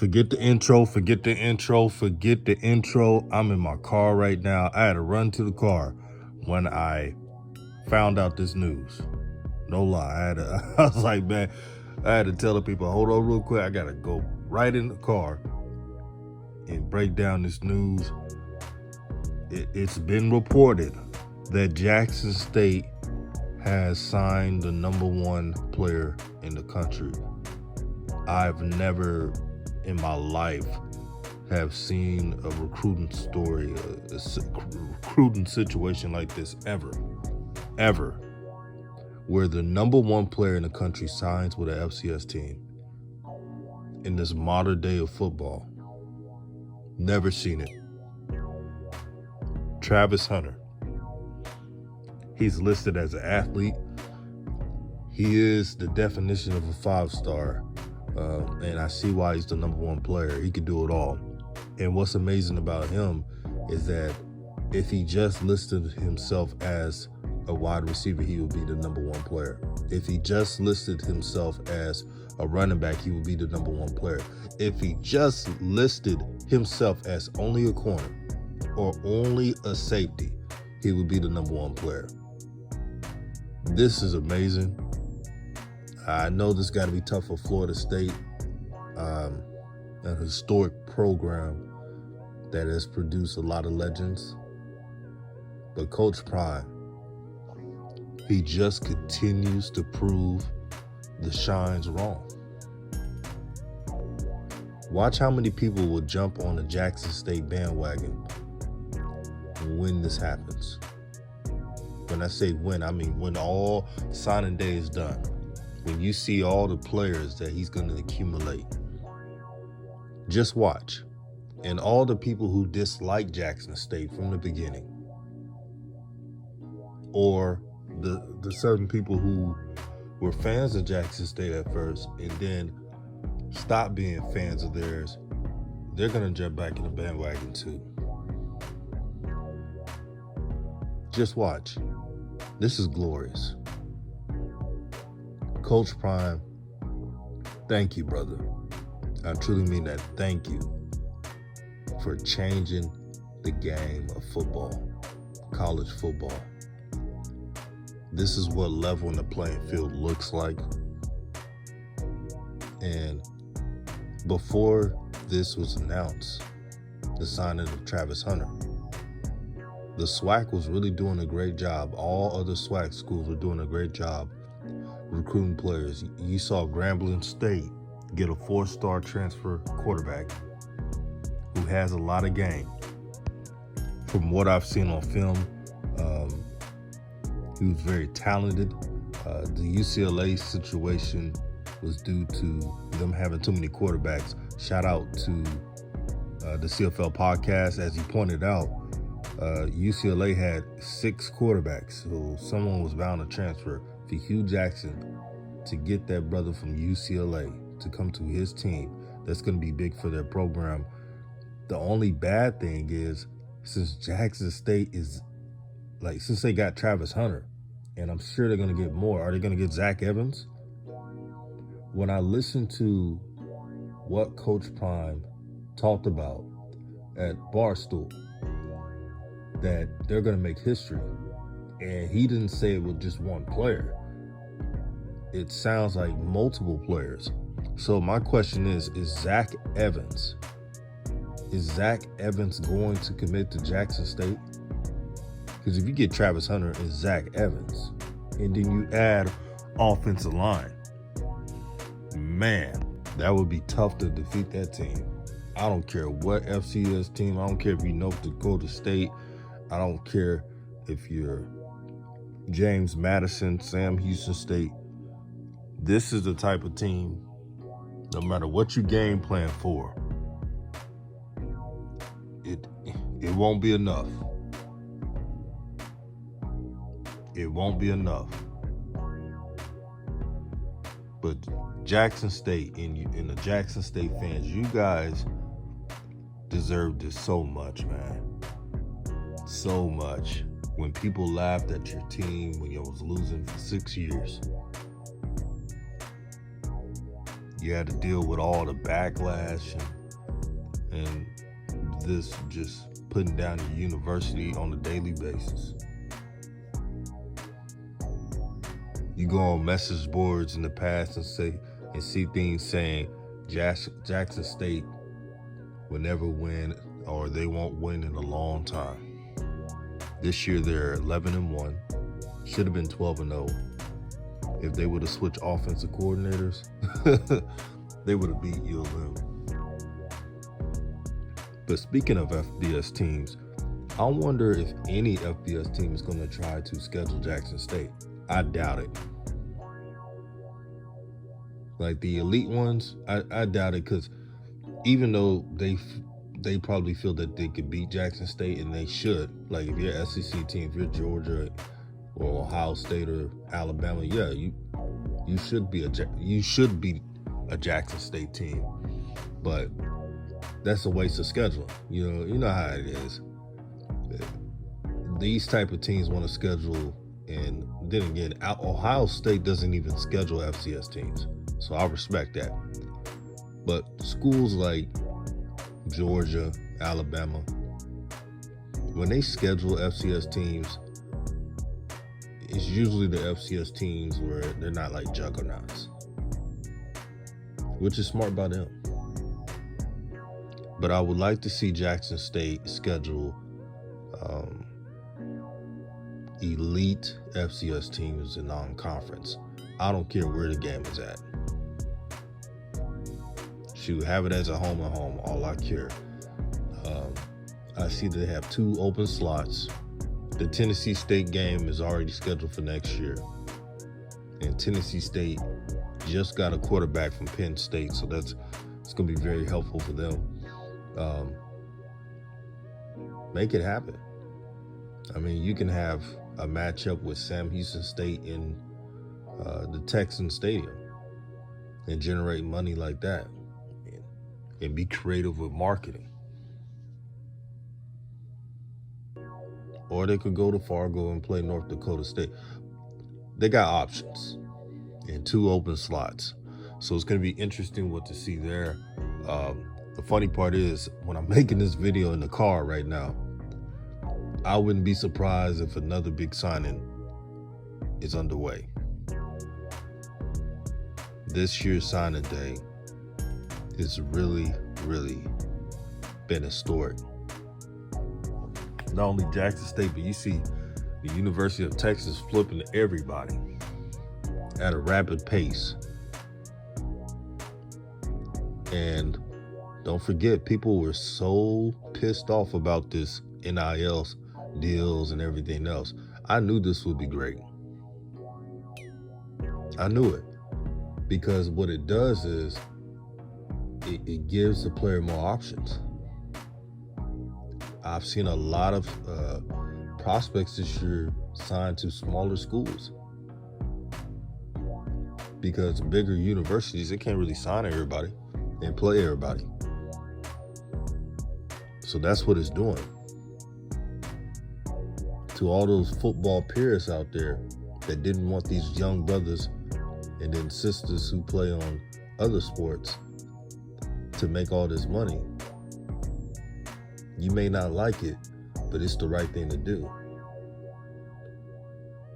Forget the intro. I'm in my car right now. I had to run to the car when I found out this news. No lie. I was like, man, I had to tell the people, hold on real quick. I got to go right in the car and break down this news. It's been reported that Jackson State has signed the number one player in the country. I've never in my life have seen a recruiting story, a recruiting situation like this ever, where the number one player in the country signs with an FCS team in this modern day of football. Never seen it. Travis Hunter. He's listed as an athlete. He is the definition of a 5-star. And I see why he's the number one player. He could do it all. And what's amazing about him is that if he just listed himself as a wide receiver, he would be the number one player. If he just listed himself as a running back, he would be the number one player. If he just listed himself as only a corner or only a safety, he would be the number one player. This is amazing. I know this got to be tough for Florida State, an historic program that has produced a lot of legends. But Coach Prime, he just continues to prove the shines wrong. Watch how many people will jump on the Jackson State bandwagon when this happens. When I say when, I mean when all signing day is done. When you see all the players that he's going to accumulate. Just watch. And all the people who dislike Jackson State from the beginning, or the certain people who were fans of Jackson State at first and then stopped being fans of theirs, they're going to jump back in the bandwagon too. Just watch. This is glorious. Coach Prime, thank you, brother. I truly mean that. Thank you for changing the game of football, college football. This is what leveling the playing field looks like. And before this was announced, the signing of Travis Hunter, the SWAC was really doing a great job. All other SWAC schools were doing a great job recruiting players. You saw Grambling State get a 4-star transfer quarterback who has a lot of game. From what I've seen on film, he was very talented. The UCLA situation was due to them having too many quarterbacks. Shout out to the CFL podcast. As he pointed out, UCLA had 6 quarterbacks, so someone was bound to transfer. For Hugh Jackson to get that brother from UCLA to come to his team, that's going to be big for their program. The only bad thing is, since Jackson State is, since they got Travis Hunter, and I'm sure they're going to get more, are they going to get Zach Evans? When I listened to what Coach Prime talked about at Barstool, that they're going to make history, and he didn't say it with just one player. It sounds like multiple players. So my question is Zach Evans going to commit to Jackson State? Because if you get Travis Hunter and Zach Evans, and then you add offensive line, man, that would be tough to defeat that team. I don't care what FCS team. I don't care if you North Dakota State. I don't care if you're James Madison, Sam Houston State. This is the type of team, no matter what you game plan for, it won't be enough. It won't be enough. But Jackson State and the Jackson State fans, you guys deserve this so much, man. So much. When people laughed at your team when you was losing for 6 years, You had to deal with all the backlash and this just putting down the university on a daily basis. You go on message boards in the past and see things saying Jackson State will never win, or they won't win in a long time. This year they're 11-1, should have been 12-0. If they would have switched offensive coordinators, they would have beat ULM. But speaking of FBS teams, I wonder if any FBS team is going to try to schedule Jackson State. I doubt it. Like the elite ones, I doubt it, because even though they probably feel that they could beat Jackson State, and they should. Like if you're an SEC team, if you're Georgia or Ohio State or Alabama, yeah, you should be a Jackson State team. But that's a waste of scheduling. You know how it is. These type of teams want to schedule, and then again, Ohio State doesn't even schedule FCS teams, so I respect that. But schools like Georgia, Alabama, when they schedule FCS teams, it's usually the FCS teams where they're not like juggernauts, which is smart by them. But I would like to see Jackson State schedule elite FCS teams in non-conference. I don't care where the game is at. Shoot, have it as a home and home, all I care. I see they have 2 open slots. The Tennessee State game is already scheduled for next year. And Tennessee State just got a quarterback from Penn State, so it's going to be very helpful for them. Make it happen. I mean, you can have a matchup with Sam Houston State in the Texan Stadium and generate money like that, and be creative with marketing. Or they could go to Fargo and play North Dakota State. They got options and 2 open slots. So it's going to be interesting what to see there. The funny part is, when I'm making this video in the car right now, I wouldn't be surprised if another big signing is underway. This year's signing day is really, really been historic. Not only Jackson State, but you see the University of Texas flipping to everybody at a rapid pace. And don't forget, people were so pissed off about this NIL deals and everything else. I knew this would be great. I knew it. Because what it does is it gives the player more options. I've seen a lot of prospects this year sign to smaller schools, because bigger universities, they can't really sign everybody and play everybody. So that's what it's doing. To all those football purists out there that didn't want these young brothers and then sisters who play on other sports to make all this money, you may not like it, but it's the right thing to do.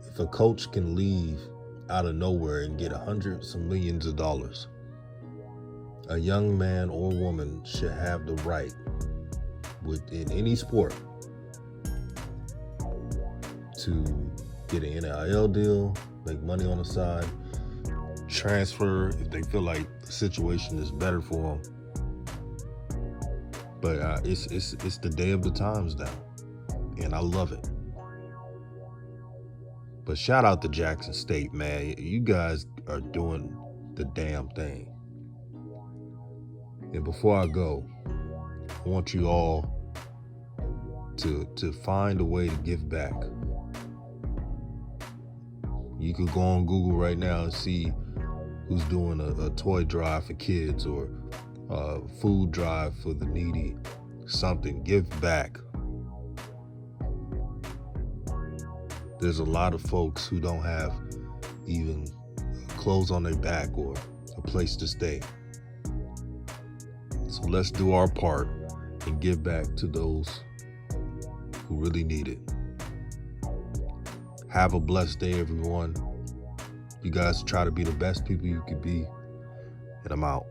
If a coach can leave out of nowhere and get hundreds of millions of dollars, a young man or woman should have the right, within any sport, to get an NIL deal, make money on the side, transfer if they feel like the situation is better for them. But it's the day of the times now, and I love it. But shout out to Jackson State, man. You guys are doing the damn thing. And before I go, I want you all to find a way to give back. You could go on Google right now and see who's doing a toy drive for kids, or food drive for the needy. Something. Give back. There's a lot of folks who don't have even clothes on their back or a place to stay. So let's do our part and give back to those who really need it. Have a blessed day, everyone. You guys try to be the best people you could be, and I'm out.